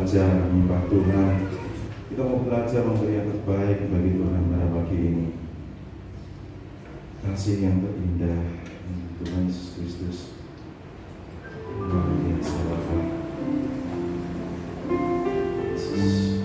belajar menyembah Tuhan. Kita mau belajar memberi yang terbaik bagi Tuhan pada pagi ini. Kasih yang terindah Tuhan Yesus Kristus. Luar biasa Bapa. Yesus.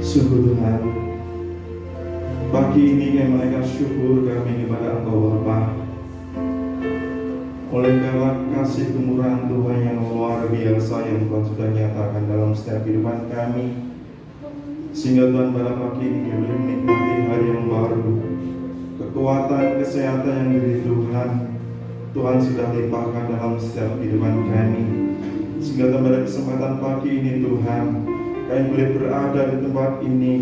Sungguh Tuhan, pagi ini kami menaikkan syukur kami kepada Engkau Bapa. Oleh karena kasih kemurahan Tuhan yang luar biasa yang Tuhan sudah nyatakan dalam setiap kehidupan kami, sehingga Tuhan pada pagi ini kami boleh menikmati hari yang baru. Kekuatan, kesehatan yang dari Tuhan, Tuhan sudah limpahkan dalam setiap kehidupan kami. Sehingga Tuhan pada kesempatan pagi ini Tuhan, kami boleh berada di tempat ini,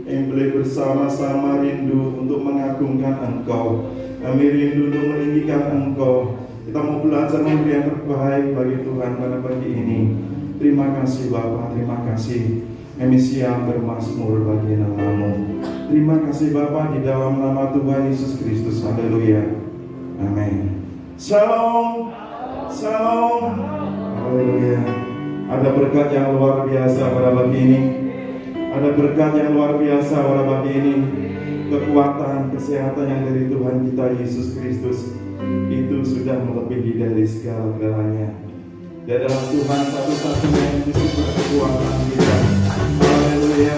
kami boleh bersama-sama rindu untuk mengagungkan Engkau. Kami rindu untuk meninggikan Engkau. Kita mau belajar memberi yang terbaik bagi Tuhan pada pagi ini. Terima kasih Bapa, terima kasih. Kami siap bermazmur bagi nama-Mu. Terima kasih Bapa di dalam nama Tuhan Yesus Kristus. Haleluya. Amin. Shalom. Shalom. Haleluya. Ada berkat yang luar biasa pada pagi ini. Ada berkat yang luar biasa pada pagi ini. Kekuatan, kesehatan yang dari Tuhan kita Yesus Kristus itu sudah melebihi dari segala-galanya. Dan dalam Tuhan satu-satunya yang bisa berkekuatan kita. Haleluya.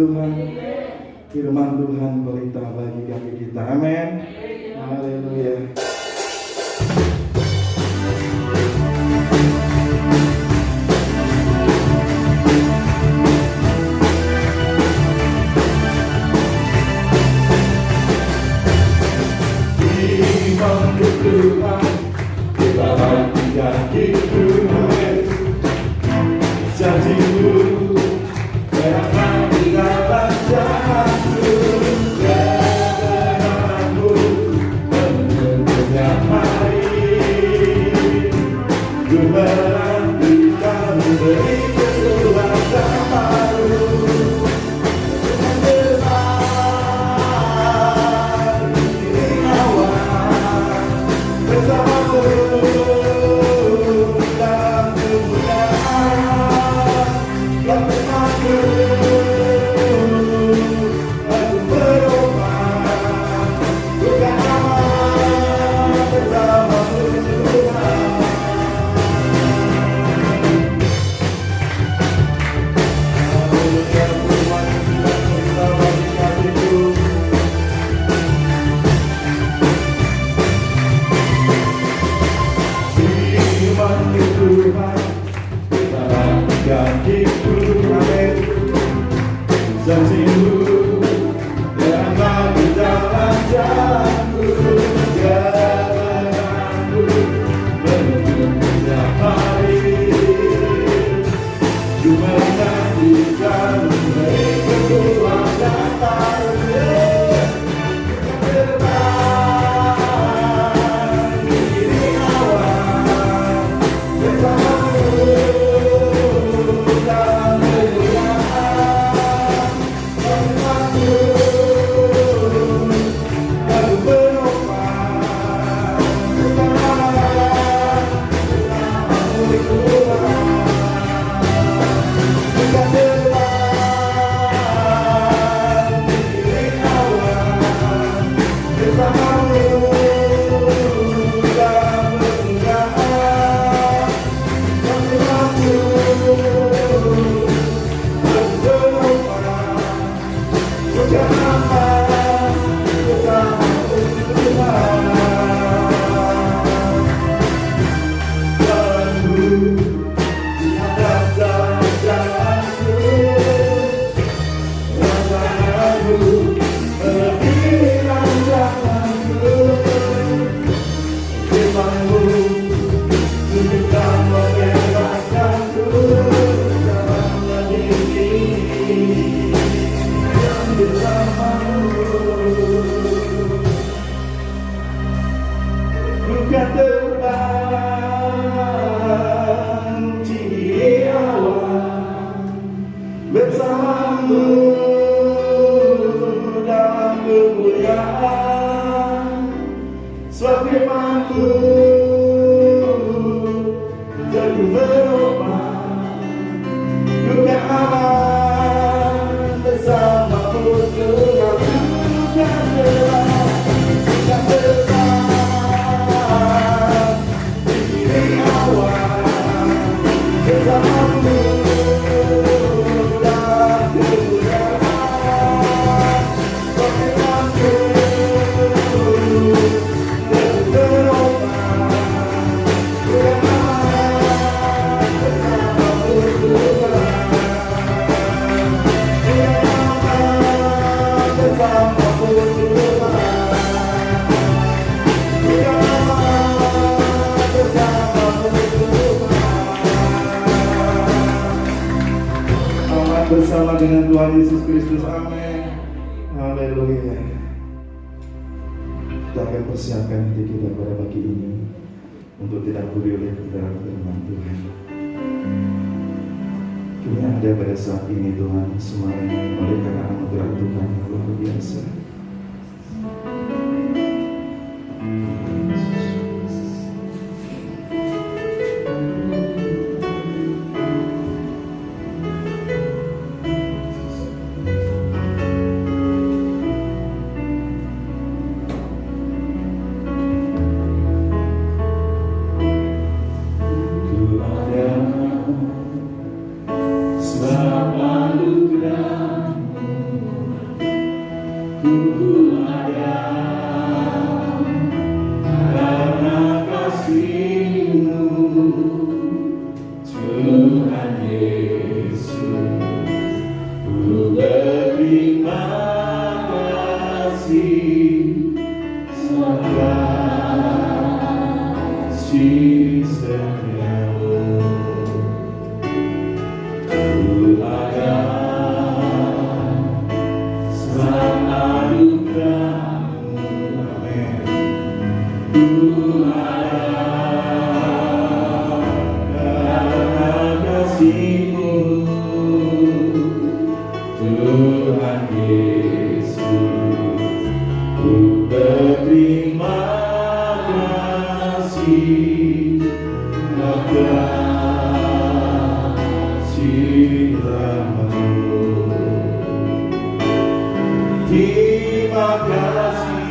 Tuhan. Firman Tuhan pelita bagi kaki kita. Amin. Haleluya. Firman Tuhan kita bagi kaki Tuhan. Janji-Mu terangkan di dalam jalanku, kebenaran-Mu menuntun setiap hari. Ku menantikan beri kekuatan baru. Dengan depan diri awal bersama-Mu dalam kemuliaan. Yang bermakna aku berubah, bukan aman bersama-Mu Tuhan. Haleluya, Tuhan sudah kita bagi hatiku. Firman Tuhan kita bagi hatiku. Amin. Janji-Mu terangkan di dalam jalanku, kebenaran-Mu menuntun setiap hari. Ku menantikan beri kekuatan baru. Depan diri awal bersama-Mu dalam kemuliaan. Firman-Mu aku berubah, bukan aman bersama-Mu Tuhan. Bukan depan diri awal bersama-Mu dalam kemuliaan. Firman-Mu aku berubah, bukan aman bersama-Mu Tuhan. Jalanku dihadap dalam jalanku, rancangan-Mu melebihi rancanganku. Firman-Mu tunjukkan membebaskanku dalam negeri yang bersama-Mu. Bukan terbang tinggi awan bersama-Mu dalam kemuliaan. Sebab firman-Mu telah berubah, bukan aman bersama-Mu Tuhan. Bukan terbang diri awal bersama-Mu dalam kemuliaan. Firman-Mu telah berubah, bukan aman bersama-Mu Tuhan. Bukan aman bersama-Mu Tuhan. Bukan aman bersama-Mu Tuhan. Aman bersama dengan Tuhan Yesus Kristus. Amin. Haleluya. Kita akan persiapkan hati kita pada pagi ini untuk tidak boleh dalam firman Tuhan. Kini ada pada saat ini Tuhan, semalam oleh karena anugerah Tuhan yang luar biasa. Sebab anugerah Ku ada karena kasih-Mu, Tuhan Yesus. Ku berterima kasih kasih setiamu. Ku ada sama anugerah-Mu, amin. Ku ada karena kasih-Mu, Tuhan Yesus. Ku berterima kasih kasih rahmat-Mu. Terima kasih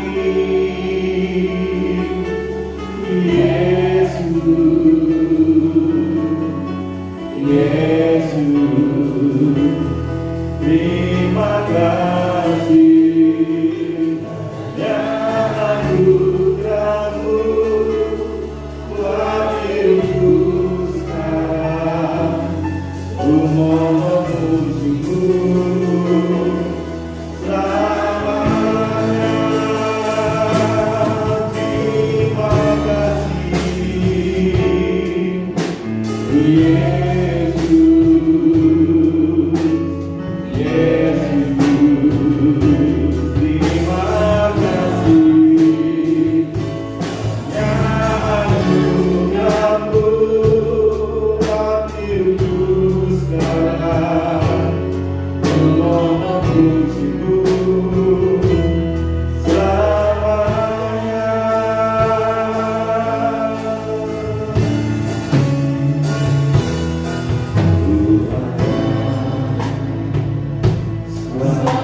Yesus, Yesus. Terima kasih ya anugerah-Mu buat hidupku sekarang. Ku mohon memuji-Mu selamanya. Terima kasih Yesus, Yesus. Terima kasih ya anugerah-Mu buat hidupku sekarang. Ku mohon memuji-Mu selamanya. Ku ada sama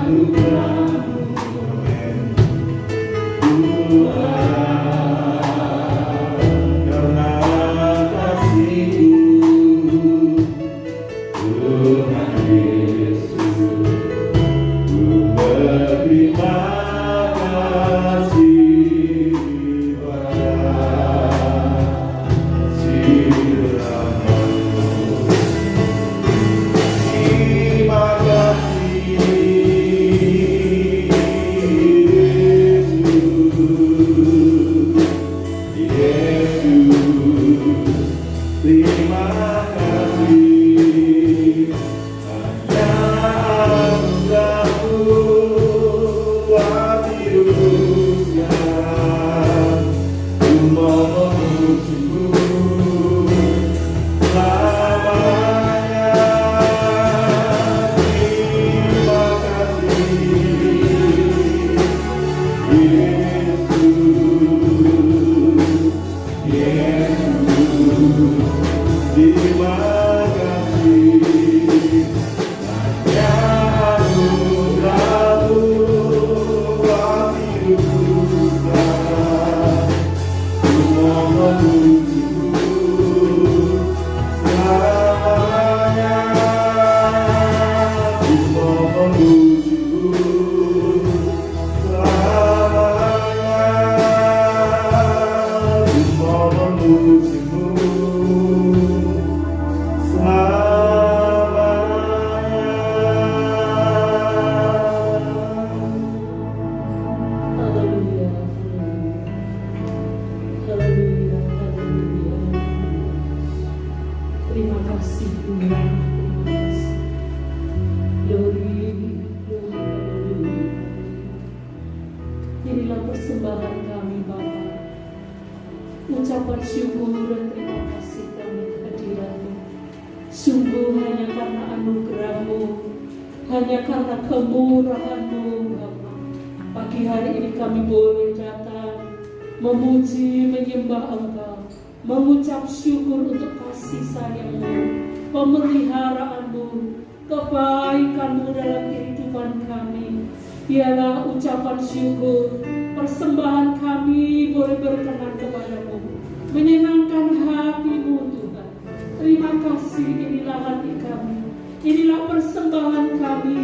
anugerah-Mu, amin. Ku ada karena kasih-Mu, Tuhan Yesus. Ku berterima kasih kasih rahmat-Mu. Terima kasih Yesus, Yesus. Terima kasih hanya anugerah-Mu buat hidupku sekarang. Ku mohon memuji-Mu selamanya. Terima kasih Yesus, Yesus. Terima kasih hanya anugerah-Mu buat hidupku sekarang. Ku mohon memuji-Mu selamanya. Ku mohon memuji-Mu selamanya. Ku mohon memuji-Mu Haleluya, haleluya, haleluya. Terima kasih Tuhan, terima kasih. Glory, glory, haleluya. Inilah persembahan kami Bapa, ucapan syukur dan terima kasih kami kehadiran-Mu. Sungguh hanya karena anugerah-Mu, hanya karena kemurahan-Mu Bapa. Pagi hari ini kami boleh datang memuji, menyembah Engkau, mengucap syukur untuk kasih sayang-Mu, pemeliharaan-Mu, kebaikan-Mu dalam kehidupan kami. Biarlah ucapan syukur, persembahan kami boleh berkenan kepada-Mu, menyenangkan hati-Mu Tuhan. Terima kasih, inilah hati kami, inilah persembahan kami.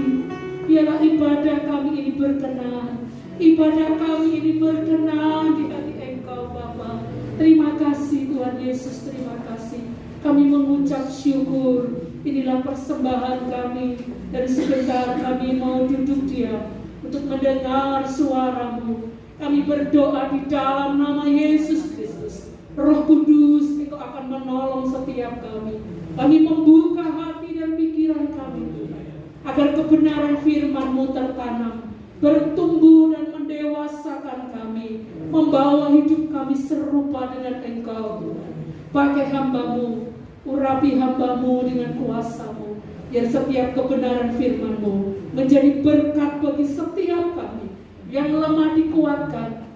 Biarlah ibadah kami ini berkenan. Ibadah kami ini berkenan di hati Engkau Bapa. Terima kasih Tuhan Yesus, terima kasih. Kami mengucap syukur. Inilah persembahan kami. Dan sebentar kami mau duduk diam untuk mendengar suara-Mu. Kami berdoa di dalam nama Yesus Kristus. Roh Kudus, Engkau akan menolong setiap kami. Kami membuka hati dan pikiran kami, Tuhan, agar kebenaran firman-Mu tertanam, bertumbuh dan mendewasakan kami, membawa hidup kami serupa dengan Engkau, Tuhan. Pakai hamba-Mu, urapi hamba-Mu dengan kuasa-Mu, biar setiap kebenaran firman-Mu menjadi berkat bagi setiap kami. Yang lemah dikuatkan,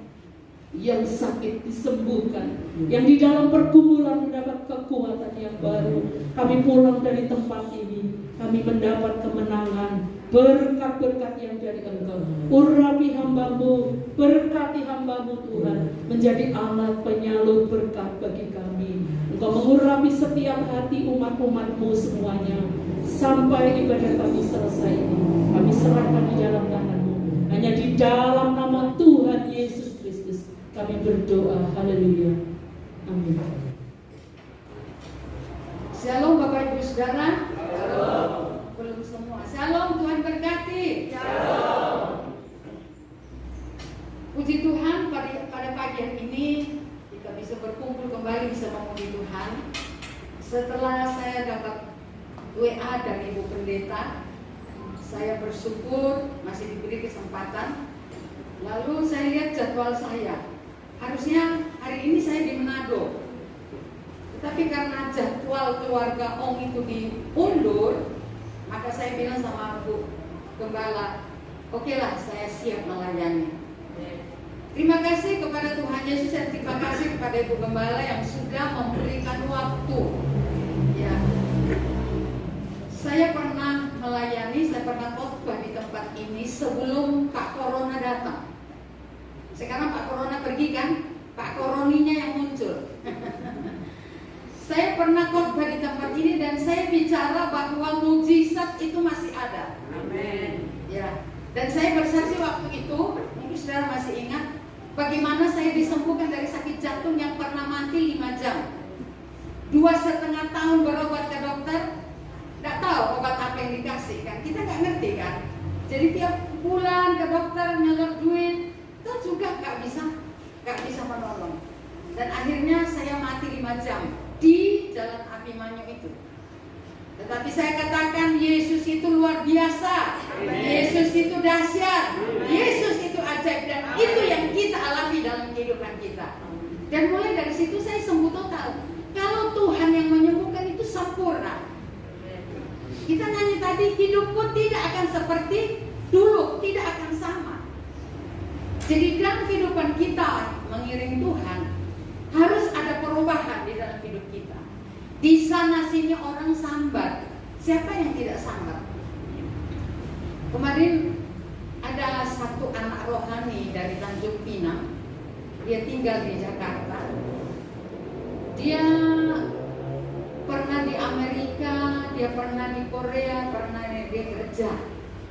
yang sakit disembuhkan, yang di dalam pergumulan mendapat kekuatan yang baru. Kami pulang dari tempat ini, kami mendapat kemenangan, berkat-berkat yang dari Engkau. Urapi hamba-Mu, berkati hamba-Mu Tuhan, menjadi alat penyalur berkat bagi kami. Engkau mengurapi setiap hati umat-umat-Mu semuanya, sampai ibadah kami selesai ini. Kami serahkan di dalam tangan-Mu. Hanya di dalam nama Tuhan Yesus Kristus kami berdoa. Haleluya. Amin. Shalom Bapak Ibu Saudara. Shalom. Belum semua. Shalom, Tuhan berkati. Shalom. Puji Tuhan pada pagi hari ini kita bisa berkumpul kembali, bisa memuji Tuhan. Setelah saya dapat WA dari Ibu Pendeta, saya bersyukur masih diberi kesempatan. Lalu saya lihat jadwal saya. Harusnya hari ini saya di Manado. Tetapi karena jadwal keluarga Om itu diundur, maka saya bilang sama Bu Gembala, oke lah, saya siap melayani. Terima kasih kepada Tuhan Yesus dan terima kasih kepada Ibu Gembala yang sudah memberikan waktu. Ya, saya pernah melayani, saya pernah khotbah di tempat ini sebelum Pak Corona datang. Sekarang Pak Corona pergi kan, Pak Koroninya yang muncul. Saya pernah khotbah di tempat ini dan saya bicara bahwa mujizat itu masih ada. Amin. Ya. Dan saya bersaksi waktu itu, mungkin saudara masih ingat, bagaimana saya disembuhkan dari sakit jantung yang pernah mati 5 jam. 2,5 tahun berobat ke dokter, nggak tahu obat apa yang dikasih kan, kita nggak ngerti kan. Jadi tiap bulan ke dokter nyelot duit, itu juga nggak bisa menolong. Dan akhirnya saya mati 5 jam di Jalan Abimanyu itu. Tetapi saya katakan Yesus itu luar biasa. Yesus itu dahsyat. Yesus itu ajaib dan itu yang kita alami dalam kehidupan kita. Dan mulai dari situ saya sembuh total. Kalau Tuhan yang menyembuhkan itu sempurna. Kita nyanyi tadi, hidupku tidak akan seperti dulu, tidak akan sama. Jadi dalam kehidupan kita mengiring Tuhan, harus ada perubahan di dalam hidup kita. Di sana sini orang sambat. Siapa yang tidak sambat? Kemarin ada satu anak rohani dari Tanjung Pinang. Dia tinggal di Jakarta. Dia pernah di Amerika, dia pernah di Korea, pernah dia kerja.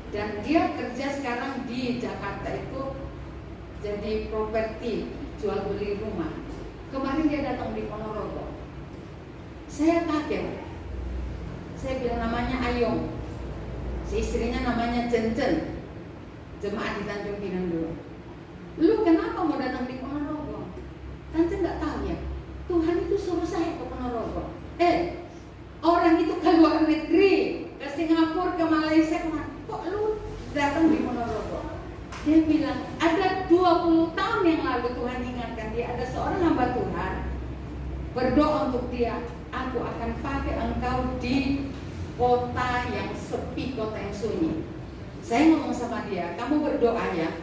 Dan dia kerja sekarang di Jakarta itu jadi properti, jual beli rumah. Kemarin dia datang di Ponorogo. Saya kaget. Saya bilang namanya Ayong. Si istrinya namanya Cencen. Jemaat di Tanjung Pinang dulu. Lu kenapa mau datang di Ponorogo? Tante nggak tahu ya. Tuhan itu suruh saya ke Ponorogo. Orang itu ke luar negeri, ke Singapura, ke Malaysia, kok lu datang di Ponorogo? Dia bilang, ada 20 tahun yang lalu Tuhan ingatkan dia, ada seorang hamba Tuhan berdoa untuk dia, aku akan pakai engkau di kota yang sepi, kota yang sunyi. Saya ngomong sama dia, kamu berdoa ya,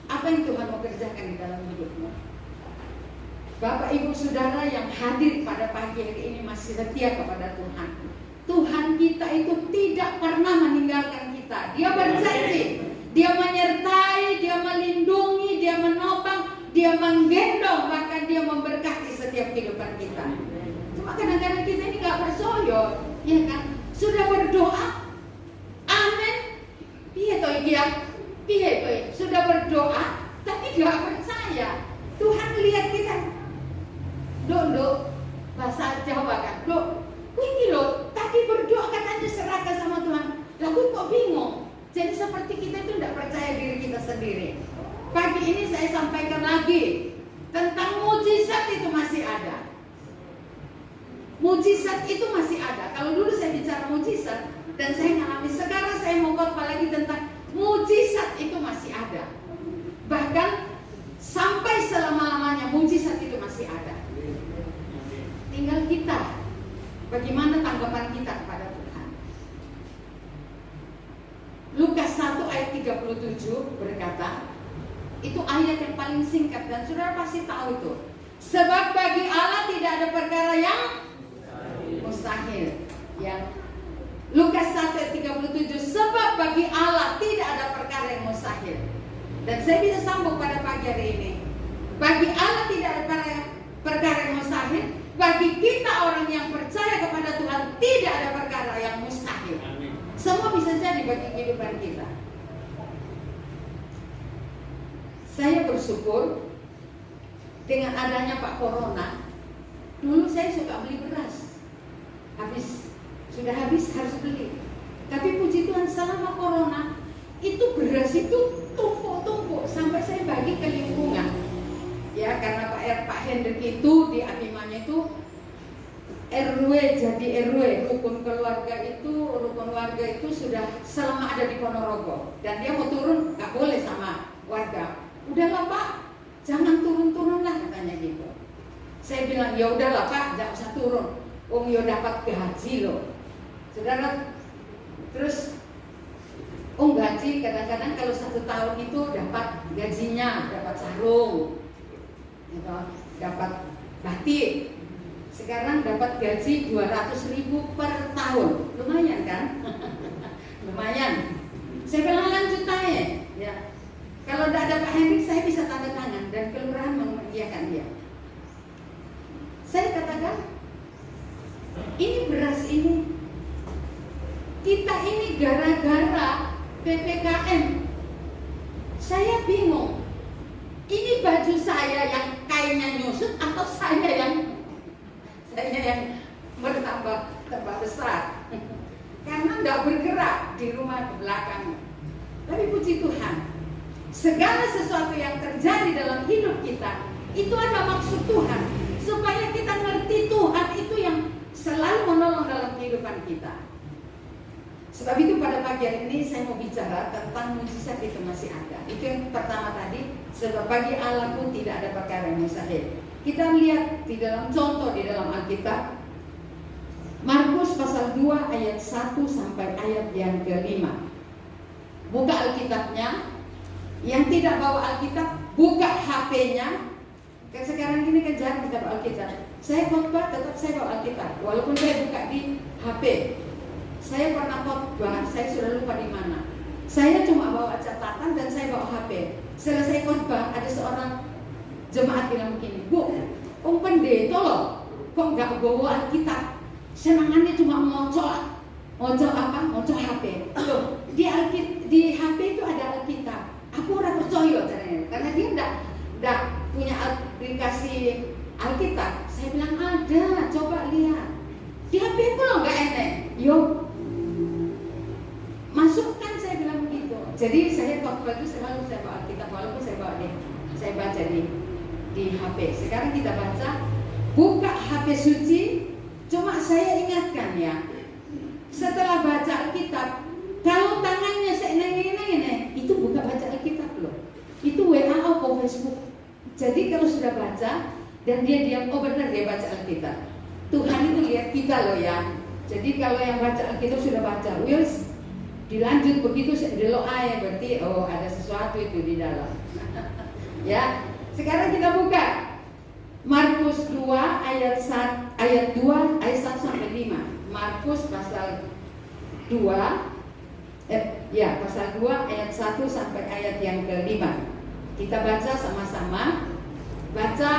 apa yang Tuhan mau kerjakan di dalam hidupmu? Bapak Ibu Saudara yang hadir pada pagi hari ini masih setia kepada Tuhan. Tuhan kita itu tidak pernah meninggalkan kita. Dia berjanji, Dia menyertai, Dia melindungi, Dia menopang, Dia menggendong, bahkan Dia memberkati setiap kehidupan kita. Cuma kadang-kadang kita ini gak bersoyo, ya kan? Sudah berdoa, amin. Iya toh dia sudah berdoa tapi gak percaya. Tuhan lihat kita, dok, bahasa Jawa kan, dok, ini loh, tadi berdoa katanya serahkan sama Tuhan, lalu kok bingung. Jadi seperti kita itu tidak percaya diri kita sendiri. Pagi ini saya sampaikan lagi tentang mujizat itu masih ada. Mujizat itu masih ada. Kalau dulu saya bicara mujizat dan saya ngalami, sekarang saya mau khotbah lagi tentang mujizat itu masih ada. Bahkan sampai selama-lamanya mujizat itu masih ada. Tinggal kita, bagaimana tanggapan kita kepada Tuhan. Lukas 1 ayat 37 berkata, itu ayat yang paling singkat dan saudara pasti tahu itu. Sebab bagi Allah tidak ada perkara yang mustahil. Ya. Lukas 1 ayat 37, sebab bagi Allah tidak ada perkara yang mustahil. Dan saya bisa sambung pada pagi hari ini. Bagi Allah tidak ada perkara yang mustahil. Bagi kita orang yang percaya kepada Tuhan tidak ada perkara yang mustahil. Semua bisa jadi bagi kehidupan kita. Saya bersyukur dengan adanya Pak Corona. Dulu saya suka beli beras, sudah habis harus beli. Tapi puji Tuhan selama Corona itu beras itu tumpuk-tumpuk sampai saya bagi ke lingkungan. Ya karena Pak Hendrik itu di Abimanya itu RW, jadi RW rukun warga itu sudah selama ada di Ponorogo dan dia mau turun nggak boleh sama warga. Udahlah Pak, jangan turun-turun lah katanya gitu. Saya bilang ya udahlah Pak, jangan usah turun. Ya dapat gaji loh, saudara. Terus gaji kadang-kadang kalau 1 tahun itu dapat gajinya, dapat sarung, gitu, dapat batik. Sekarang dapat gaji 200.000 per tahun, lumayan kan? Lumayan. Saya bilang lanjut aja, ya. Kalau tidak ada Pak Hendrik, saya bisa tanda tangan dan kelurahan mengiyakan dia. Saya katakan, ini beras ini, kita ini gara-gara PPKM. Saya bingung, ini baju saya yang kainnya nyusut atau saya yang bertambah besar karena tidak bergerak di rumah ke belakang. Tapi puji Tuhan, segala sesuatu yang terjadi dalam hidup kita itu ada maksud Tuhan, supaya kita ngerti Tuhan itu yang selalu menolong dalam kehidupan kita. Sebab itu pada pagi hari ini saya mau bicara tentang mujizat itu masih ada. Itu yang pertama tadi, sebab bagi Allah pun tidak ada perkara yang mustahil. Kita lihat di dalam contoh di dalam Alkitab, Markus pasal 2 ayat 1 sampai ayat yang ke-5. Buka Alkitabnya. Yang tidak bawa Alkitab, buka HP-nya. Sekarang ini kan jarang kita bawa Alkitab. Saya khotbah tetap saya bawa Alkitab, walaupun saya buka di HP. Saya pernah khotbah, saya sudah lupa di mana. Saya cuma bawa catatan dan saya bawa HP. Selesai khotbah, ada seorang jemaat bilang begini, Bu, pendeta loh, kok nggak bawa Alkitab? Senangannya cuma ngocok HP. Loh, di HP itu ada Alkitab. Aku orang percaya karena dia enggak punya aplikasi Alkitab. Saya bilang ada, coba lihat. Di HP itu loh nggak enak. Yuk, masukkan, saya bilang begitu. Jadi saya khotbah itu selalu saya bawa Alkitab, walaupun saya baca di HP. Sekarang kita baca, buka HP suci. Cuma saya ingatkan ya, setelah baca Alkitab, kalau tangannya ini, itu bukan baca Alkitab loh. Itu WA atau Facebook. Jadi kalau sudah baca dan dia diam, benar dia baca Alkitab. Tuhan itu lihat kita loh ya. Jadi kalau yang baca Alkitab sudah baca, wis dilanjut begitu delok aja, berarti ada sesuatu itu di dalam. Ya, sekarang kita buka Markus 2 ayat 1 sampai 5. Markus pasal 2 pasal 2 ayat 1 sampai ayat yang ke-5. Kita baca sama-sama. Baca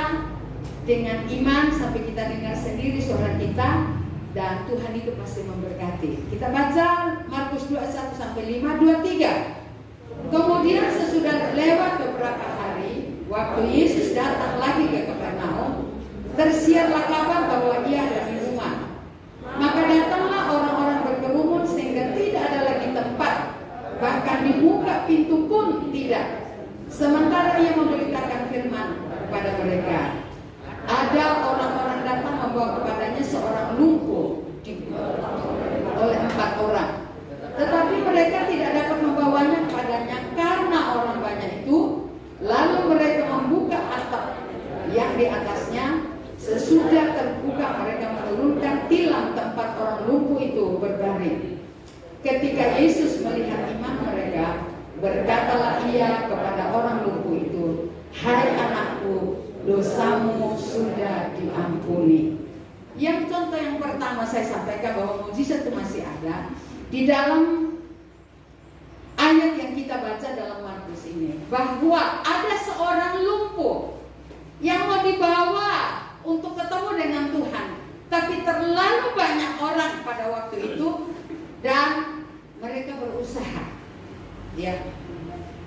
dengan iman sampai kita dengar sendiri suara kita, dan Tuhan itu pasti memberkati. Kita baca Markus 2 1 sampai 5, 2 3. ada orang-orang datang membawa kepadanya seorang lumpuh oleh 4 orang. Tetapi mereka tidak dapat membawanya kepadanya karena orang banyak itu. Lalu mereka membuka atap yang di atasnya. Sesudah terbuka mereka menurunkan tilam tempat orang lumpuh itu berbaring. Ketika Yesus melihat iman mereka, berkatalah ia kepada orang lumpuh itu, "Hai anakku, dosamu sudah diampuni." Yang contoh yang pertama saya sampaikan bahwa mukjizat itu masih ada di dalam ayat yang kita baca dalam Markus ini, bahwa ada seorang lumpuh yang mau dibawa untuk ketemu dengan Tuhan, tapi terlalu banyak orang pada waktu itu dan mereka berusaha. Ya,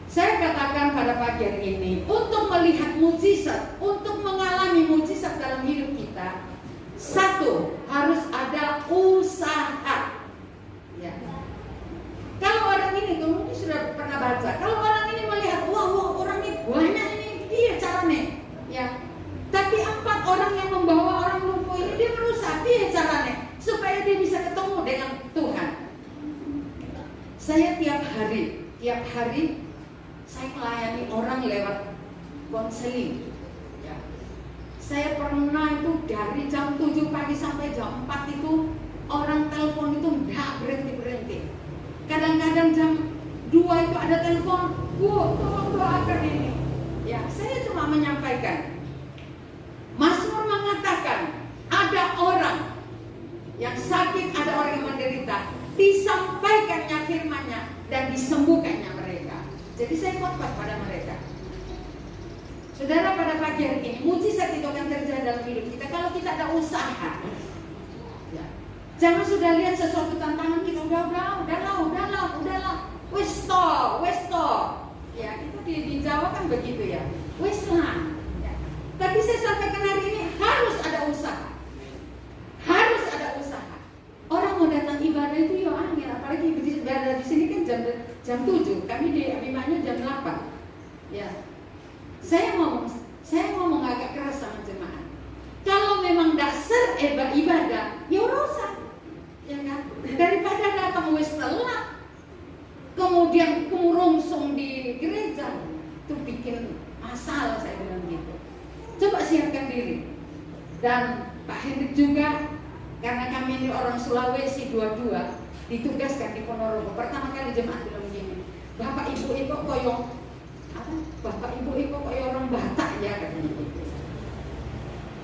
saya katakan pada pagi hari ini, untuk melihat mukjizat, untuk mengalami mukjizat dalam hidup kita, satu, harus ada usaha. Ya. Kalau orang ini, mungkin sudah pernah baca, kalau orang ini melihat, wah orang ini banyak ini, dia caranya, ya. Tapi 4 orang yang membawa orang lumpuh ini, dia berusaha, dia caranya, supaya dia bisa ketemu dengan Tuhan. Saya tiap hari saya melayani orang lewat konseling. Ya. Saya pernah itu dari jam 7 pagi sampai jam 4 itu orang telepon itu nggak berhenti. Kadang-kadang jam 2 itu ada telepon, "Bu, tolong doakan ini." Ya, saya cuma menyampaikan. Mazmur mengatakan ada orang yang sakit, ada orang yang menderita, disampaikannya firman-Nya dan disembuhkannya mereka. Jadi saya khotbah pada mereka. Saudara, pada pagi hari ini mukjizat itu akan terjadi dalam hidup kita kalau kita ada usaha. Ya. Jangan sudah lihat sesuatu tantangan kita udahlah, wes to. Ya, itu di Jawa kan begitu ya. Wes lah. Ya. Tapi saya sampaikan hari ini harus ada usaha. Harus ada usaha. Orang mau datang ibadah itu ya angin, apalagi ibadah di sini kan jam 7, kami di Abimanyu jam 8. Ya. Saya ngomong agak keras sama jemaat. Kalau memang dasar ibadah, ya urusan. Ya kan? Daripada datang wis telat, kemudian kumurungsung di gereja, itu bikin masalah, saya bilang gitu. Coba siapkan diri. Dan Pak Hendrik juga, karena kami ini orang Sulawesi dua-dua, ditugaskan di Ponorogo. Pertama kali jemaat bilang begini, Bapak Ibu kok koyong Bapak Ibu kok koyong orang Batak ya, katanya gitu.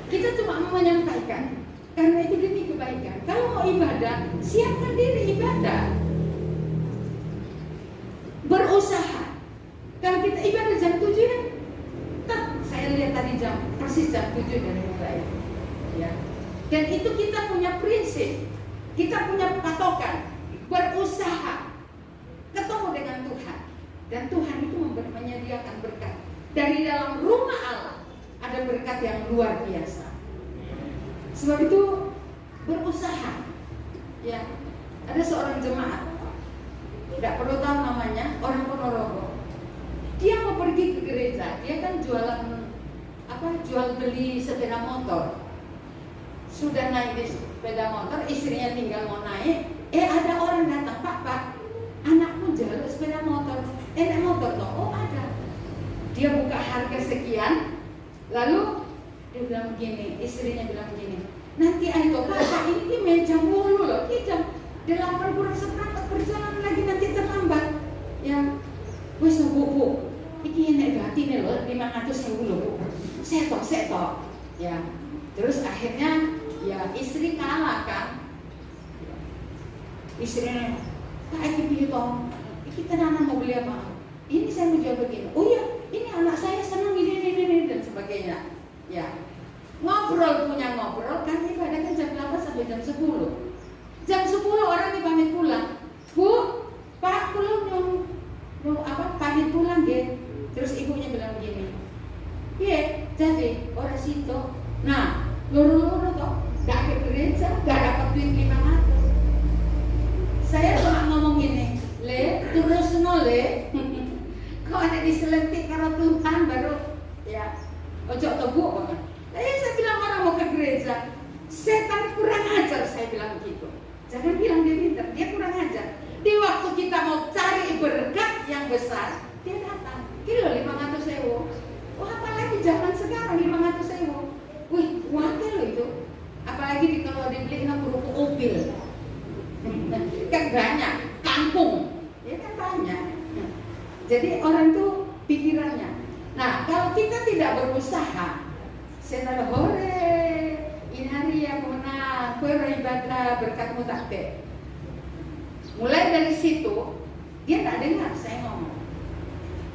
Kita cuma menyampaikan, karena itu demi kebaikan. Kalau mau ibadah, siapkan diri ibadah. Berusaha. Kalau kita ibadah jam 7 ya, saya lihat tadi persis jam 7 dari mulai. Ya. Dan itu kita punya prinsip, kita punya patokan, berusaha ketemu dengan Tuhan. Dan Tuhan itu menyediakan berkat. Dari dalam rumah Allah ada berkat yang luar biasa. Sebab itu berusaha. Ya, ada seorang jemaat, tidak perlu tahu namanya, orang Ponorogo. Dia mau pergi ke gereja, dia kan jual beli sepeda motor. Sudah naik di sepeda motor, istrinya tinggal mau naik, ada orang datang, Pak, anakmu jalur sepeda motor, naik motor toh? Oh ada. Dia buka harga sekian, lalu dia bilang begini, istrinya bilang begini, nanti ayo Pak, ini jam 10 loh, ini jam 8:kurang berjalan lagi nanti terlambat. Ya, wes bu, ini naik batin loh, 500.000 loh bu, setok. Ya, terus akhirnya ya istri kalah kan, istrinya, Pak ini pilih toh, kita nana mau beli apa? Ini saya mau jual begini. Oh iya, ini anak saya senang ini dan sebagainya. Ya, ngobrol kan ibadah kan jam 8 sampai jam 10. Jam 10 orang dipamit pulang. Bu, Pak, pulang pamit pulang deh. Terus ibunya bilang begini, iya, jadi orang situ. Nah, loro-loro toh, gak ke gereja, gak dapat duit 500. Saya cuma ngomong gini, terus le, kok ada diselentik karo Tuhan baru, ya, ojo tebu banget. Saya bilang orang gereja, setan kurang ajar, saya bilang gitu. Jangan bilang dia pintar, dia kurang ajar. Di waktu kita mau cari berkat yang besar, dia datang. Kilo 500.000. Wah, apalagi zaman sekarang 500.000. Wih, wakil loh itu. Apalagi kalau dibeli berupa mobil. Kan banyak, kampung. Ya kan banyak. Jadi orang tuh pikirannya. Nah, kalau kita tidak berusaha, saya hore, ini hari yang menang, kue ibadah berkatmu takde. Mulai dari situ, dia tak dengar saya ngomong.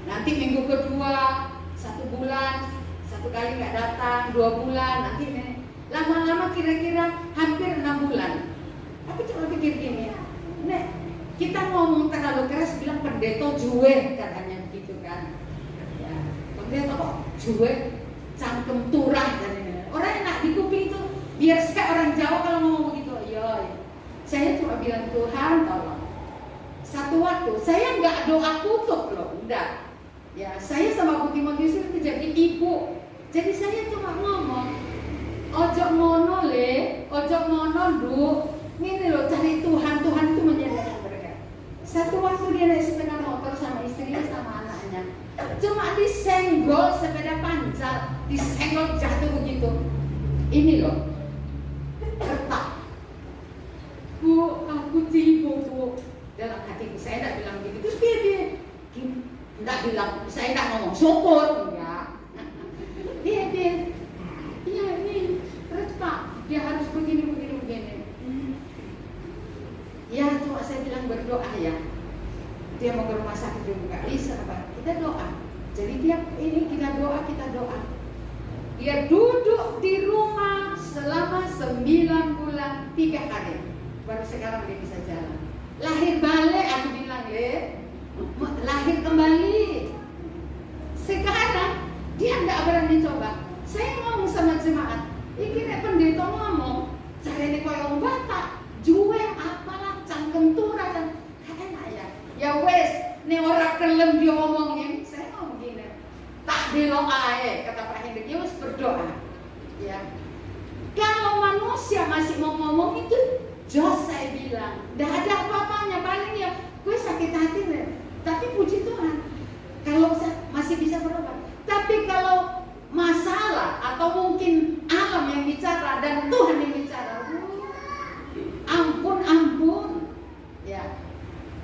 Nanti minggu kedua, 1 bulan, 1 kali nggak datang, 2 bulan, nanti ini. Lama-lama kira-kira hampir 6 bulan. Aku cuma pikir gini, Nek, kita ngomong terlalu keras, bilang pendeta juwe, katanya begitu kan. Ya, pendeta kok juwe, cangkem turah dan ini. Orang enak di kuping itu, biar sekali orang Jawa kalau ngomong begitu, ya. Saya cuma bilang, Tuhan tolong. Satu waktu, saya nggak doa kutub loh, enggak. Ya, saya sama Bu Timotius itu jadi ibu. Jadi saya cuma ngomong, ojo ngono le, ojo ngono du. Ini loh cari Tuhan, Tuhan itu menyediakan berkat. Satu waktu dia naik sepeda motor sama istrinya sama anaknya, cuma disenggol sepeda pancal, disenggol jatuh begitu. Ini loh, retak. Bu, aku tiba bu. Dalam hatiku saya tidak bilang begitu. Terus dia tidak bilang, saya tidak ngomong syukur, enggak. Dia, iya ini retak. Dia harus begini. Ya, cuma saya bilang berdoa ya. Dia mau ke rumah sakit juga nggak bisa, Pak. Kita doa. Jadi tiap ini kita doa. Dia duduk di rumah selama 9 bulan 3 hari. Baru sekarang dia bisa jalan. Lahir balik, aku bilang lahir kembali. Sekarang dia nggak berani coba. Saya ngomong sama jemaat, ini pendeta ngomong, cari ini koyong Batak, juwe apalah, cangkem turah dan enak ya. Ya wes, ini orang kelem dia ngomongin, saya ngomong gini, tak diloa kata Pak Hendrik, ya wes berdoa. Ya, kalau manusia masih mau ngomong itu, jos saya bilang, dah ada apa-apanya, paling ya, gue sakit hati nih. Tapi puji Tuhan, kalau masih bisa berobat. Tapi kalau masalah atau mungkin alam yang bicara dan Tuhan yang bicara, ampun, ya.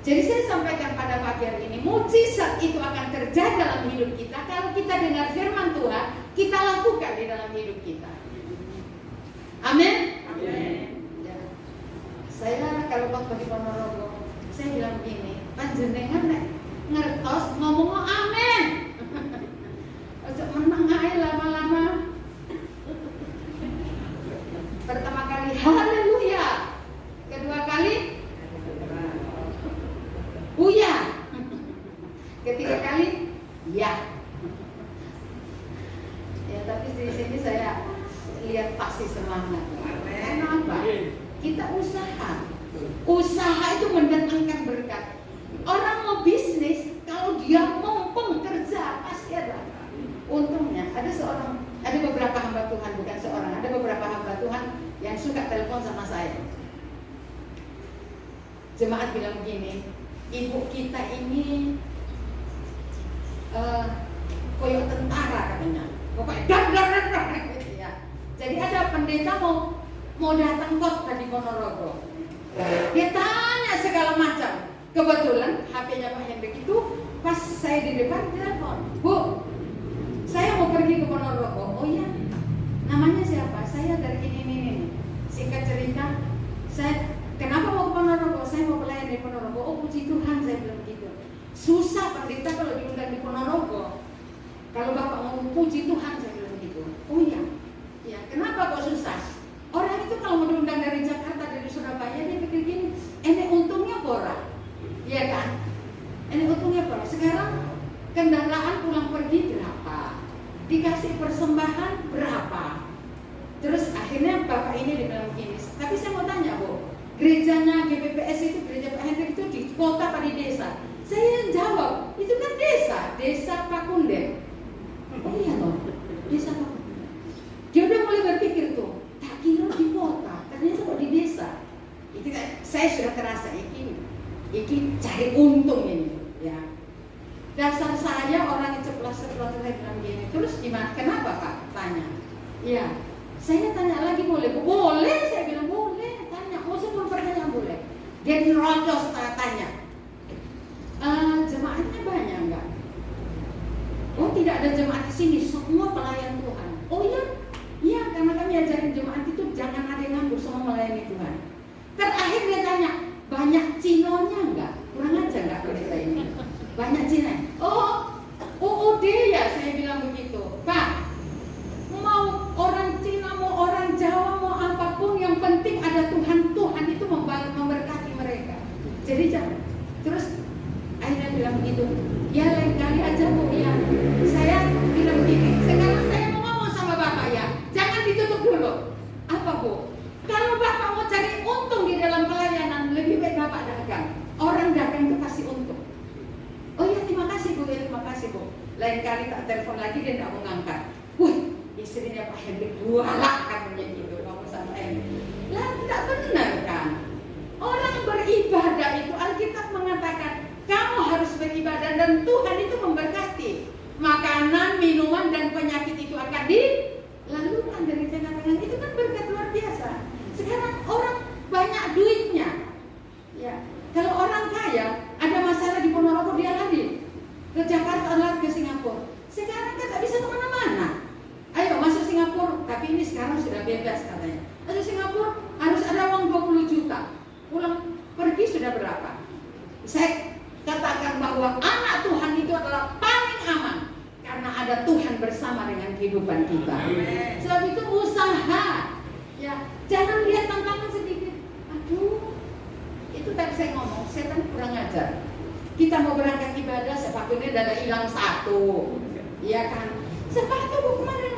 Jadi saya sampaikan pada pagi hari ini, mujizat itu akan terjadi dalam hidup kita kalau kita dengar firman Tuhan, kita lakukan di dalam hidup kita. Amin. Ya. Saya kalau waktu di Ponorogo, saya bilang begini, panjenengan ngertos ngomong amin. Menang aja lama-lama. Pertama kali haleluya, kedua kali buya, ketiga kali ya. Ya tapi di sini saya lihat pasti semangat. Kenapa? Kita usaha itu mendatangkan berkat. Orang mau bisnis, kalau dia mau bekerja pasti ada untungnya. Ada beberapa hamba Tuhan, bukan seorang, ada beberapa hamba Tuhan yang suka telepon sama saya. Jemaat bilang begini, ibu kita ini koyok tentara katanya, pokoknya dar gitu ya. Jadi ada pendeta mau datang khotbah di Ponorogo. Dia tanya segala macam. Kebetulan HP-nya Pak Hendrik itu pas saya di depan telepon, Bu, saya mau pergi ke Ponorogo. Oh iya, namanya siapa? Saya dari ini. Singkat cerita, saya kenapa mau ke Ponorogo? Saya mau pelayan di Ponorogo. Oh puji Tuhan, saya bilang gitu. Susah pendeta kalau diundang di Ponorogo. Kalau Bapak mau puji Tuhan, saya bilang gitu. Oh iya, ya kenapa kok susah? Orang itu kalau mau diundang dari Jakarta, dari Surabaya, dia pikir gini, ini untungnya pora, iya kan? Ini untungnya pora. Sekarang kendaraan pulang pergi berapa? Dikasih persembahan berapa? Terus akhirnya Bapak ini dibilang begini. Tapi saya mau tanya, Bu, gerejanya GPPS itu, gereja Pak Hendrik itu di kota apa di desa? Saya jawab, itu kan desa Pakunden. Oh iya loh, desa Pakunden. Dia udah mulai berpikir tuh, pastor saya bilang gini, terus gimana? Kenapa Pak? Tanya. Iya, saya tanya lagi boleh? Boleh, saya bilang boleh. Tanya, mau 10 pertanyaan boleh. Dia nerocos tanya. Jemaatnya banyak enggak? Oh tidak ada jemaat di sini, semua pelayan Tuhan. Oh iya, iya karena kami ajarin jemaat itu jangan ada yang nganggur, semua melayani Tuhan. Terakhir dia tanya, banyak Cinonya enggak? Kurang aja enggak pendeta ini? Banyak Cina. Oh, UUD ya, saya bilang begitu. Pak, mau orang Cina, mau orang Jawa, mau apapun, yang penting ada Tuhan. Tuhan itu memberkati mereka. Jadi jangan. Terus akhirnya bilang begitu. Ya lain kali aja Bu ya. Saya bilang begini. Sekarang saya mau ngomong sama Bapak ya. Jangan ditutup dulu. Apa Bu? Kalau Bapak mau cari untung di dalam pelayanan, lebih baik Bapak dagang. Orang dagang itu pasti untung. Oh ya terima kasih Bu, ya terima kasih Bu. Lain kali tak telepon lagi dia tidak mau ngangkat. Wih, istrinya Pak Hendrik galak katanya gitu, ngomong sama Hendrik. Lah tidak benar kan? Orang beribadah itu Alkitab mengatakan kamu harus beribadah dan Tuhan itu memberkati. Makanan, minuman dan penyakit itu akan dilalurkan dari tengah-tengah. Itu kan berkat luar biasa. Sekarang orang banyak duitnya. Ya, kalau orang kaya ada masalah di Ponorogo dia lari ke Jakarta, lari ke Singapura. Sekarang kan tak bisa kemana-mana. Ayo masuk Singapura, tapi ini sekarang sudah bebas katanya. Masuk Singapura harus ada uang 20 juta. Pulang pergi sudah berapa? Saya katakan bahwa anak Tuhan itu adalah paling aman karena ada Tuhan bersama dengan kehidupan kita. Sebab itu usaha, ya jangan lihat tantangan sedikit. Aduh, itu tadi saya ngomong, setan kurang ajar. Kita mau berangkat ibadah, sepatunya ada hilang satu, iya kan? Sepatu bu kemana?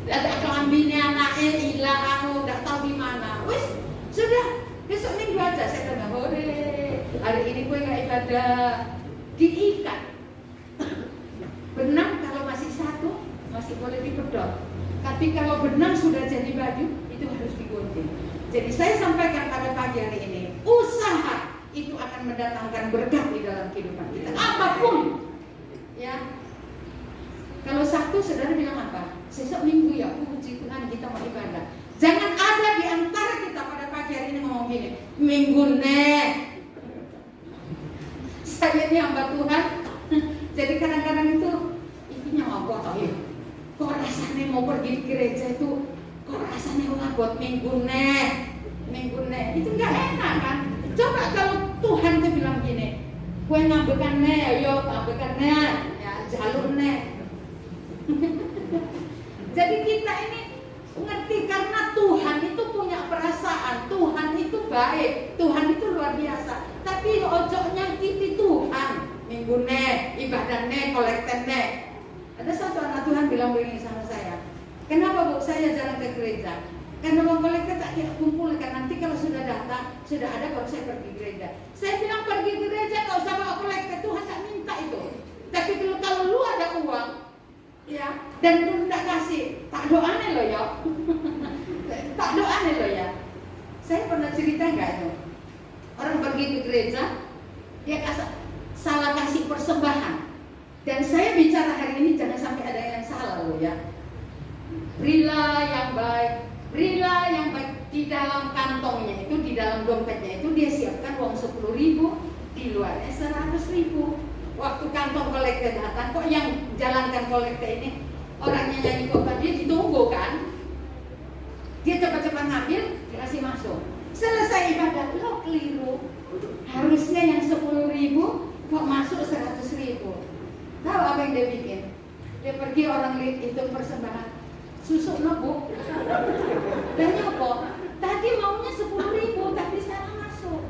Ada kelambinya anaknya hilang, aku nggak tahu di mana. Wes sudah besok minggu aja saya bilang, hari ini gue nggak ibadah, diikat. Benang kalau masih satu masih boleh dipedot, tapi kalau benang sudah jadi baju itu harus digunting. Jadi saya sampaikan pada pagi hari ini, usaha itu akan mendatangkan berkat di dalam kehidupan kita. Apapun, ya. Kalau Sabtu saudara bilang apa? Besok minggu ya, puji Tuhan kita mau ibadah. Jangan ada di antara kita pada pagi hari ini ngomong gini, minggu nek. Saya ini hamba Tuhan. Jadi kadang-kadang itu intinya ngabot ya. Kok rasanya mau pergi di gereja itu, kok rasanya ngabot minggu nek. Itu nggak enak kan? Coba kalau Tuhan tuh bilang gini, gue ngambilkan nek, ayo ngambilkan nek, ya jalur nek. Jadi kita ini ngerti karena Tuhan itu punya perasaan, Tuhan itu baik, Tuhan itu luar biasa. Tapi ojoknya kita Tuhan, minggu nek, ibadah nek, kolekten nek. Ada satu anak Tuhan bilang begini sama saya, kenapa Bu saya jarang ke gereja? Karena uang kolektor tak kita kumpulkan, nanti kalau sudah datang, sudah ada baru saya pergi gereja. Saya bilang pergi gereja tak usah bawa kolektor, Tuhan tak minta itu. Tapi kalau lu ada uang, ya, dan lu tidak kasih, tak doanya lo ya. Tak doanya lo ya. Saya pernah cerita nggak itu? Orang pergi ke gereja, dia salah kasih persembahan. Dan saya bicara hari ini jangan sampai ada yang salah lo ya. Berilah yang baik. Berilah yang baik di dalam kantongnya itu, di dalam dompetnya itu dia siapkan uang 10.000, di luarnya 100.000. Waktu kantong kolektor datang, kok yang jalankan kolektor ini orangnya nyanyi khotbah, dia ditunggu kan? Dia cepat-cepat ngambil, dikasih masuk. Selesai ibadah, lo keliru. Harusnya yang 10.000 kok masuk 100.000. Tahu apa yang dia bikin? Dia pergi orang hitung persembahan. Susuk nopo dan nyopo tadi maunya 10.000 tapi salah masuk,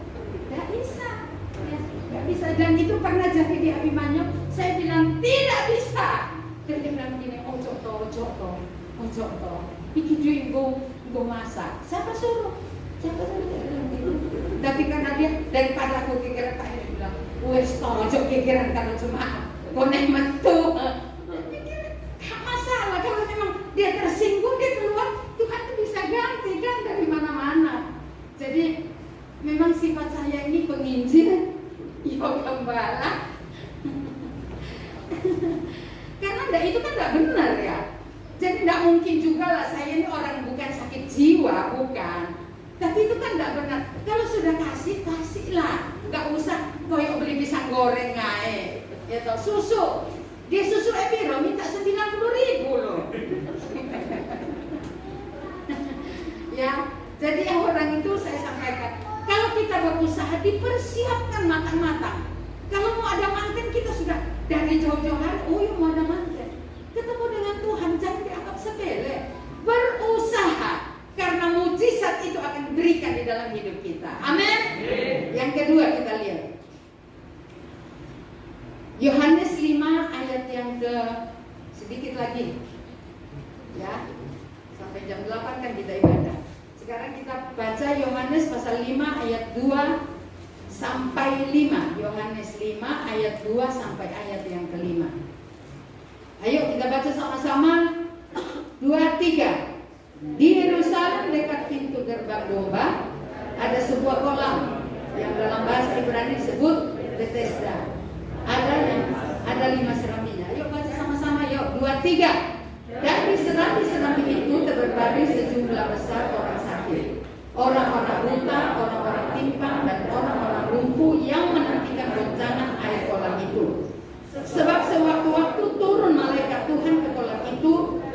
nggak bisa ya, nggak bisa. Dan itu pernah jadi di Abimanyu. Saya bilang tidak bisa. Dan dia bilang begini, ojo to iki duit go masak, siapa suruh gitu. Tapi karena dia daripada aku kegeran, Pak Heri bilang wes to ojo kegeran kalau cuma konek metu. Masalah kalau memang dia tersinggung, dia keluar, Tuhan itu bisa ganti kan dari mana-mana. Jadi memang sifat saya ini penginjil, ya gembala. Karena itu kan enggak benar ya. Jadi enggak mungkin juga lah saya ini orang bukan sakit jiwa, bukan. Tapi itu kan enggak benar. Kalau sudah kasihlah. Enggak usah koyo beli pisang goreng ae. Ya toh, susu. Dia susu Epiro minta 90.000 loh. Ya, jadi yang orang itu saya sampaikan, kalau kita berusaha dipersiapkan matang-matang. Kalau mau ada manten kita sudah dari jauh-jauh hari, oh ya mau ada manten. Ketemu dengan Tuhan jangan dianggap sepele. Berusaha karena mujizat itu akan diberikan di dalam hidup kita. Amin. Yang kedua kita lihat Yohanes 5 ayat yang ke sedikit lagi. Ya. Sampai jam 8 kan kita ibadah. Sekarang kita baca Yohanes pasal 5 ayat 2 sampai 5. Yohanes 5 ayat 2 sampai ayat yang kelima. Ayo kita baca sama-sama. 2, 3. Di Yerusalem dekat pintu gerbang domba ada sebuah kolam yang dalam bahasa Ibrani disebut Bethesda. Ada 5 serambinya. Ayo baca sama-sama. Yuk 2, 3. Dan di serambi-serambi itu terbaring sejumlah besar orang sakit, orang-orang buta, orang-orang timpang, dan orang-orang lumpuh yang menantikan goncangan air kolam itu. Sebab sewaktu-waktu turun malaikat Tuhan ke kolam itu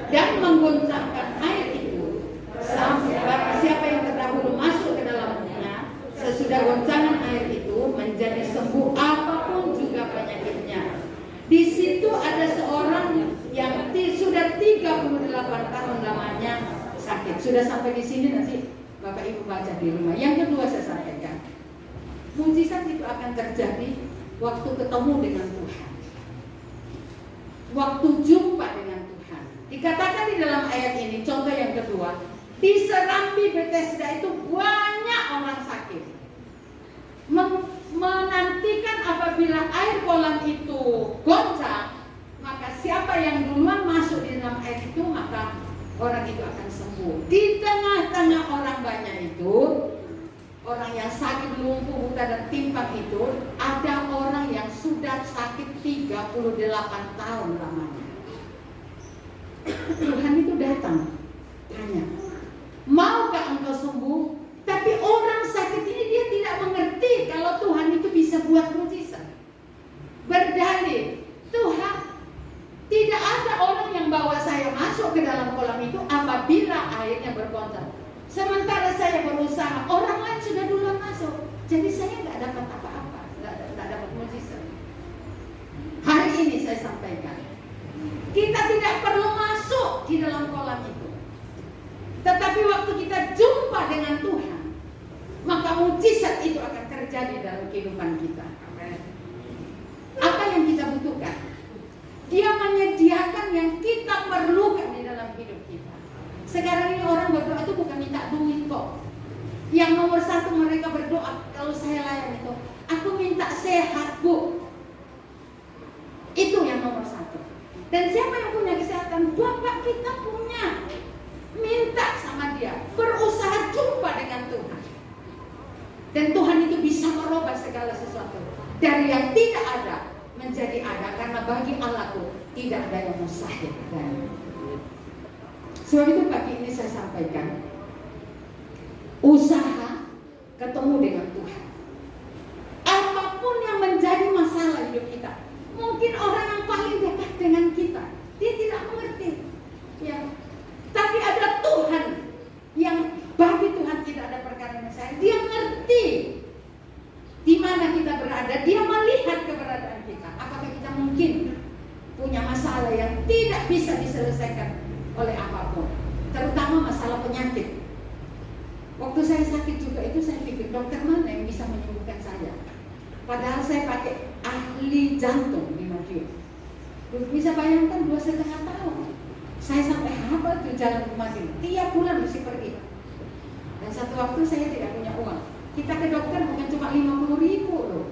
dan menggoncangkan air itu. Sampai siapa yang terdahulu masuk ke dalamnya, sesudah goncangan air itu menjadi sembuh apapun juga penyakitnya. Di situ ada seorang yang sudah 38 tahun lamanya sakit. Sudah sampai di sini nanti Bapak Ibu baca di rumah. Yang kedua saya sampaikan, mujizat itu akan terjadi waktu ketemu dengan Tuhan, waktu jumpa dengan Tuhan. Dikatakan di dalam ayat ini, contoh yang kedua, di serambi Bethesda itu banyak orang sakit, menantikan apabila air kolam itu goncang, maka siapa yang duluan masuk di dalam air itu, maka orang itu akan sembuh. Di tengah-tengah orang banyak itu, orang yang sakit, lumpuh, buta, dan timpang itu, ada orang yang sudah sakit 38 tahun lamanya. Tuhan itu datang, tanya, maukah engkau sembuh? Tapi orang sakit ini dia tidak mengerti kalau Tuhan itu bisa buat mujizat. Berdalih, Tuhan, tidak ada orang yang bawa saya masuk ke dalam kolam itu apabila airnya bergoncang. Sementara saya berusaha, orang lain sudah duluan masuk. Jadi saya nggak dapat apa-apa, nggak dapat mujizat. Hari ini saya sampaikan, kita tidak perlu masuk di dalam kolam itu. Tetapi waktu kita jumpa dengan Tuhan, maka mujizat itu akan terjadi dalam kehidupan kita. Apa yang kita butuhkan? Dia menyediakan yang kita perlukan di dalam hidup kita. Sekarang ini orang berdoa itu bukan minta duit kok. Yang nomor satu mereka berdoa, kalau saya layan itu, aku minta sehat, Bu. Itu yang nomor satu. Dan siapa yang punya kesehatan? Bapak kita punya. Minta sama dia, berusaha jumpa dengan Tuhan. Dan Tuhan itu bisa merubah segala sesuatu. Dari yang tidak ada menjadi ada, karena bagi Allahku tidak ada yang mustahil. Sebab itu pagi ini saya sampaikan, usaha ketemu dengan Tuhan. Apapun yang menjadi masalah hidup kita, mungkin orang yang paling dekat dengan kita, dia tidak mengerti, ya. Tapi ada Tuhan yang bagi Tuhan tidak ada perkara yang saya. Dia ngerti di mana kita berada. Dia melihat keberadaan kita. Apakah kita mungkin punya masalah yang tidak bisa diselesaikan oleh apapun, terutama masalah penyakit. Waktu saya sakit juga itu saya pikir dokter mana yang bisa menyembuhkan saya. Padahal saya pakai ahli jantung di Madiun. Bisa bayangkan 2,5 tahun. Saya sampai hafal tuh jalan ke Madiun. Tiap bulan mesti pergi. Dan satu waktu saya tidak punya uang. Kita ke dokter bukan cuma 50.000 loh.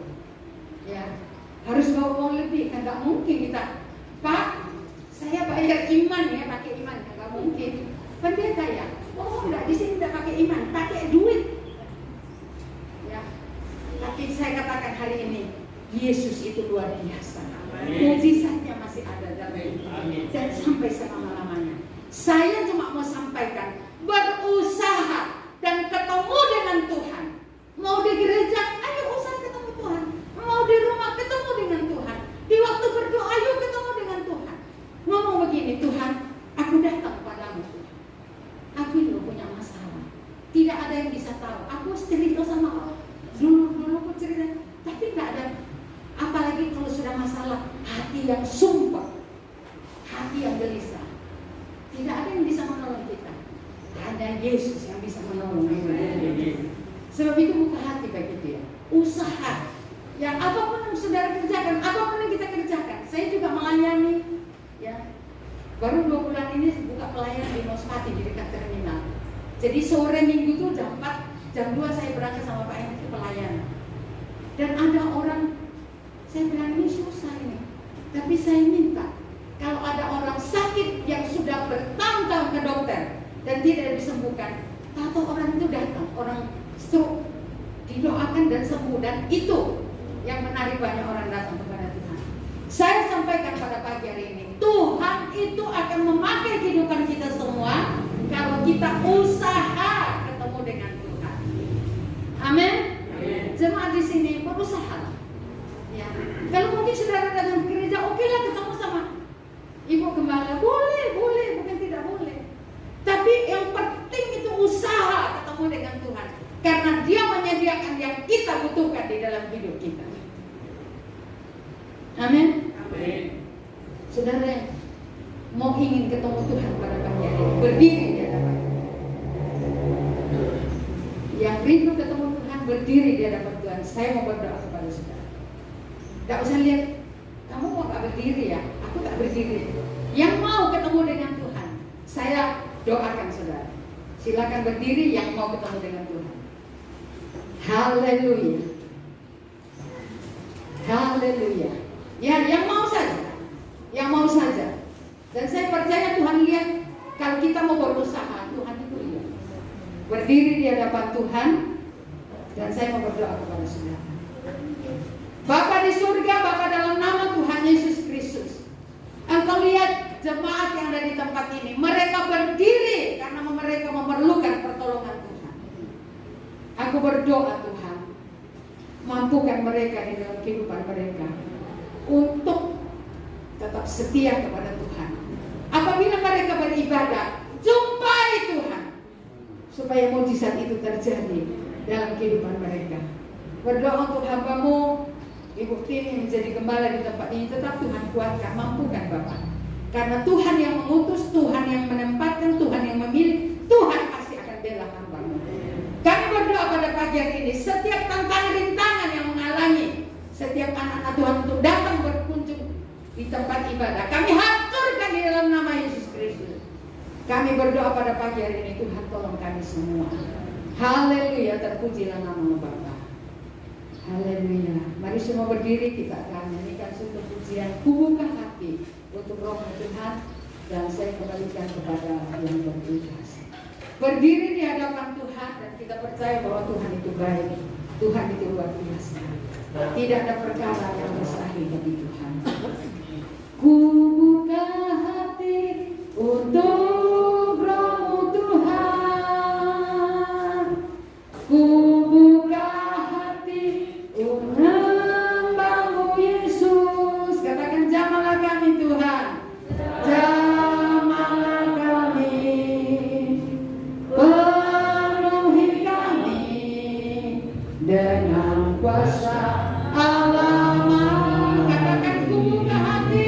Ya, harus bawa uang lebih. Kan nggak mungkin kita, Pak, saya bayar iman ya, pakai iman. Nggak mungkin. Pendeta ya, oh enggak, di sini tidak pakai iman, pakai duit. Ya, tapi saya katakan hari ini, Yesus itu luar biasa. Mujizatnya masih ada dalam hidup kita. dan sampai selama-lamanya. Saya cuma mau sampaikan, berusaha dan ketemu dengan Tuhan. Mau di gereja, ayo usaha ketemu Tuhan. Mau di rumah, ketemu dengan Tuhan. Di waktu berdoa, ayo ketemu dengan Tuhan. Ngomong begini, Tuhan, aku datang padamu Tuhan. Aku dulu punya masalah, tidak ada yang bisa tahu. Aku cerita sama Allah. Dulu aku cerita, tapi tidak ada. Apalagi kalau sudah masalah hati yang sumpah, hati yang gelisah, tidak ada yang bisa menolong kita. Hanya Yesus yang bisa menolong kita. Sebab itu buka hati bagi dia. Usaha. Yang apapun yang saudara kerjakan, apapun yang kita kerjakan. Saya juga melayani. Ya, baru 2 bulan ini buka pelayanan di Mospati di dekat terminal. Jadi sore minggu itu jam 4, jam 2 saya berangkat sama Pak Eni ke pelayanan. Dan ada orang, saya bilang ini susah ini. Tapi saya minta, kalau ada orang sakit yang sudah bertahun-tahun ke dokter dan tidak disembuhkan, tahu orang itu datang, orang stroke, didoakan dan sembuh, dan itu yang menarik banyak orang datang kepada Tuhan. Saya sampaikan pada pagi hari ini, Tuhan itu akan memakai kehidupan kita semua kalau kita usaha ketemu dengan Tuhan. Amin. Jemaat di sini berusaha. Ya. Kalau mungkin saudara datang ke gereja, oke lah ketemu sama Ibu Gembala, boleh, bukan tidak boleh. Tapi yang penting itu usaha ketemu dengan Tuhan, karena Dia menyediakan yang kita butuhkan di dalam hidup kita. Amin. Saudara mau ingin ketemu Tuhan pada pagi hari ini, berdiri di hadapan. Yang rindu ketemu Tuhan, berdiri di hadapan Tuhan. Saya mau berdoa kepada saudara. Tidak usah lihat, kamu mau gak berdiri ya? Aku tak berdiri. Yang mau ketemu dengan Tuhan, saya doakan saudara. Silakan berdiri yang mau ketemu dengan Tuhan. Haleluya. Haleluya. Ya, yang mau saja. Yang mau saja. Dan saya percaya Tuhan lihat, kalau kita mau berusaha, Tuhan itu lihat. Berdiri di hadapan Tuhan, dan saya mau berdoa kepada saudara. Bapa di surga, Bapa dalam nama Tuhan Yesus Kristus, Engkau lihat jemaat yang ada di tempat ini. Mereka berdiri karena mereka memerlukan pertolongan Tuhan. Aku berdoa Tuhan, mampukan mereka di dalam kehidupan mereka untuk tetap setia kepada Tuhan. Apabila mereka beribadah, jumpai Tuhan, supaya mujizat itu terjadi dalam kehidupan mereka. Berdoa untuk hamba-Mu Ibu Tini menjadi gembala di tempat ini. Tetap Tuhan kuatkan, mampukan Bapak. Karena Tuhan yang mengutus, Tuhan yang menempatkan, Tuhan yang memilih, Tuhan pasti akan bela hamba-Mu. Kami berdoa pada pagi hari ini, setiap tantangan rintangan yang menghalangi setiap anak-anak Tuhan untuk datang berkunjung di tempat ibadah, kami hancurkan di dalam nama Yesus Kristus. Kami berdoa pada pagi hari ini, Tuhan tolong kami semua. Haleluya, terpujilah nama Bapa. Haleluya. Mari semua berdiri, kita akan nyanyikan suatu pujian. Kubuka hati untuk roh Tuhan, dan saya kembalikan kepada yang bertugas. Berdiri di hadapan Tuhan, dan kita percaya bahwa Tuhan itu baik, Tuhan itu luar biasa. Tidak ada perkara yang mustahil bagi Tuhan. Kubuka hati untuk roh Tuhan. Kubuka hati untuk hamba-Mu Yesus. Katakan, jamahlah kami Tuhan. Jamahlah kami. Penuhi kami dengan kuasa Allah. Katakan, kubuka hati.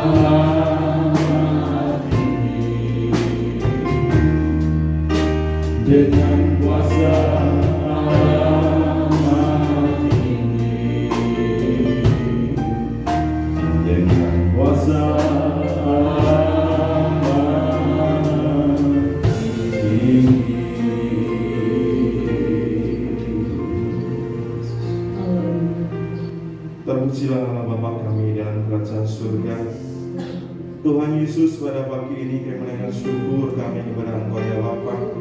amat ini dengan kuasa amat ini dengan kuasa amat ini. Terpujilah nama Bapa kami dalam kerajaan surga. Tuhan Yesus, pada pagi ini kami menaikkan syukur kami kepada Engkau ya Bapa.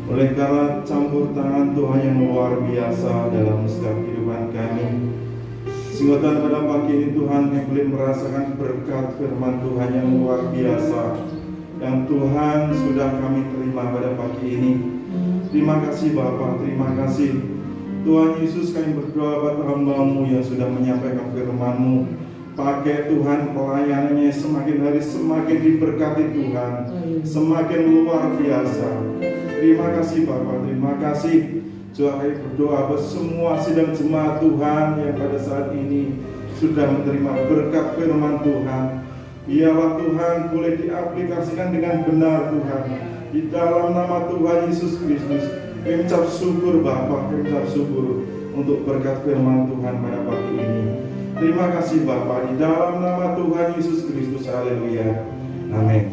Oleh karena campur tangan Tuhan yang luar biasa dalam setiap kehidupan kami, sehingga Tuhan pada pagi ini Tuhan kami boleh merasakan berkat firman Tuhan yang luar biasa yang Tuhan sudah kami terima pada pagi ini. Terima kasih Bapa, terima kasih Tuhan Yesus. Kami berdoa buat hamba-Mu yang sudah menyampaikan firman-Mu. Pakai Tuhan pelayanannya semakin hari semakin diberkati Tuhan, semakin luar biasa. Terima kasih Bapak, terima kasih. Juga kami berdoa buat semua sidang jemaat Tuhan yang pada saat ini sudah menerima berkat firman Tuhan. Biarlah Tuhan boleh diaplikasikan dengan benar Tuhan. Di dalam nama Tuhan Yesus Kristus, kami ucap syukur Bapak, kami ucap syukur untuk berkat firman Tuhan pada pagi ini. Terima kasih Bapa, di dalam nama Tuhan Yesus Kristus. Haleluya. Amin.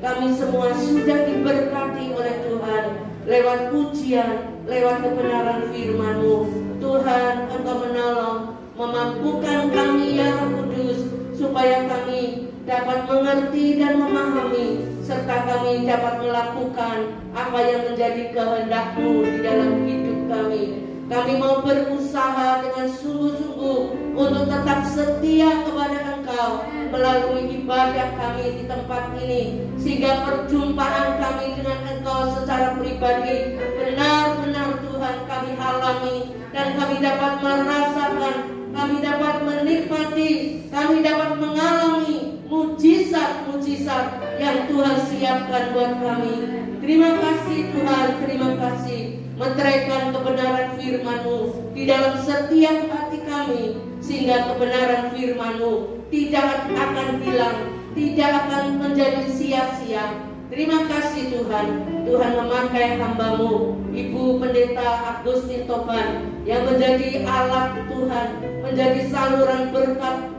Kami semua sudah diberkati oleh Tuhan lewat pujian, lewat kebenaran firman-Mu. Tuhan, Engkau menolong, memampukan kami ya Roh Kudus, supaya kami dapat mengerti dan memahami, serta kami dapat melakukan apa yang menjadi kehendak-Mu di dalam hidup kami. Kami mau berusaha dengan sungguh-sungguh untuk tetap setia kepada Engkau melalui ibadah kami di tempat ini, sehingga perjumpaan kami dengan Engkau secara pribadi benar-benar Tuhan kami alami, dan kami dapat merasakan, kami dapat menikmati, kami dapat mengalami mujizat-mujizat yang Tuhan siapkan buat kami. Terima kasih Tuhan, terima kasih. Meteraikan kebenaran firman-Mu di dalam setiap hati kami, sehingga kebenaran firman-Mu tidak akan hilang, tidak akan menjadi sia-sia. Terima kasih Tuhan. Tuhan memakai hamba-Mu, Ibu Pendeta Agustin Topan, yang menjadi alat Tuhan, menjadi saluran berkat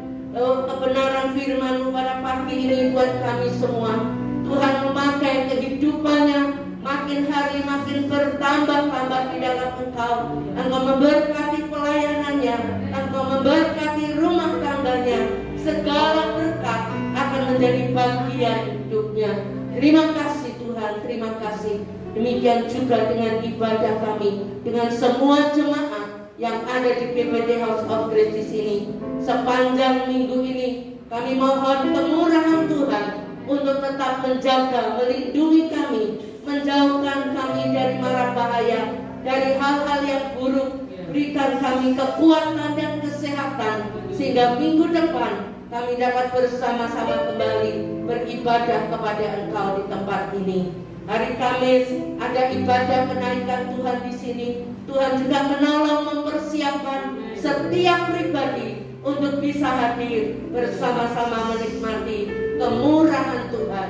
kebenaran firman-Mu pada pagi ini buat kami semua. Tuhan memakai kehidupannya makin hari makin bertambah-tambah di dalam Engkau. Engkau memberkati pelayanannya, Engkau memberkati rumah tangganya. Segala berkat akan menjadi bagian hidupnya. Terima kasih Tuhan, terima kasih. Demikian juga dengan ibadah kami, dengan semua jemaat yang ada di GBT House of Grace di sini. Sepanjang minggu ini kami mohon kemurahan Tuhan untuk tetap menjaga, melindungi kami, menjauhkan kami dari mara bahaya, dari hal-hal yang buruk, berikan kami kekuatan dan kesehatan, sehingga minggu depan kami dapat bersama-sama kembali beribadah kepada Engkau di tempat ini. Hari Kamis ada ibadah kenaikan Tuhan di sini. Tuhan juga menolong mempersiapkan setiap pribadi untuk bisa hadir bersama-sama menikmati kemurahan Tuhan.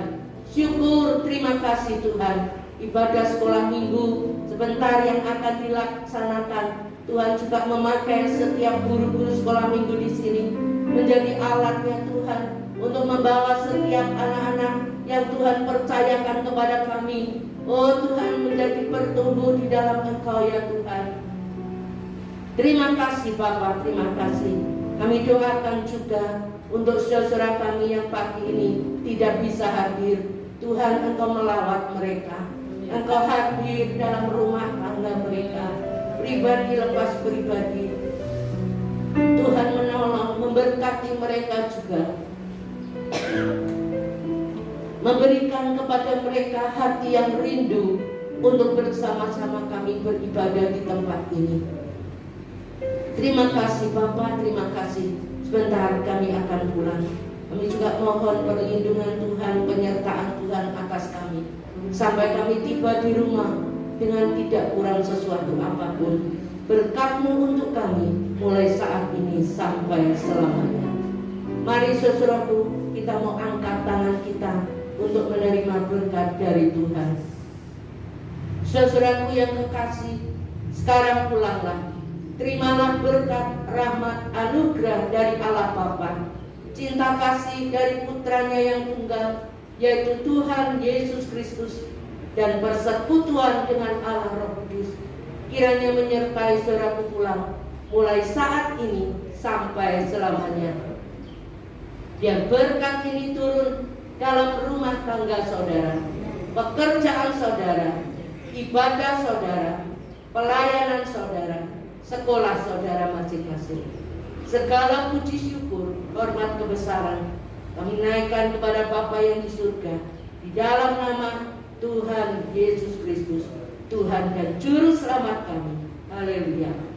Syukur, terima kasih Tuhan. Ibadah sekolah minggu sebentar yang akan dilaksanakan, Tuhan juga memakai setiap guru-guru sekolah minggu di sini menjadi alatnya Tuhan untuk membawa setiap anak-anak yang Tuhan percayakan kepada kami. Oh Tuhan, menjadi bertumbuh di dalam Engkau ya Tuhan. Terima kasih Bapa, terima kasih. Kami doakan juga untuk saudara kami yang pagi ini tidak bisa hadir. Tuhan, Engkau melawat mereka. Engkau hadir dalam rumah tangga mereka, pribadi lepas pribadi. Tuhan menolong, memberkati mereka juga, memberikan kepada mereka hati yang rindu untuk bersama-sama kami beribadah di tempat ini. Terima kasih Bapa, terima kasih. Sebentar kami akan pulang. Kami juga mohon perlindungan Tuhan, penyertaan Tuhan atas kami, sampai kami tiba di rumah dengan tidak kurang sesuatu apapun. Berkat-Mu untuk kami mulai saat ini sampai selamanya. Mari saudaraku, kita mau angkat tangan kita untuk menerima berkat dari Tuhan. Saudaraku yang kekasih, sekarang pulanglah. Terimalah berkat, rahmat, anugerah dari Allah Bapa, cinta kasih dari putranya yang tunggal, yaitu Tuhan Yesus Kristus, dan persekutuan dengan Allah Roh Kudus, kiranya menyertai saudaraku pulang mulai saat ini sampai selamanya. Biar berkat ini turun dalam rumah tangga saudara, pekerjaan saudara, ibadah saudara, pelayanan saudara, sekolah saudara masing-masing. Segala puji syukur, hormat kebesaran kami naikkan kepada Bapa yang di surga, di dalam nama Tuhan Yesus Kristus, Tuhan dan Juru Selamat kami. Haleluya.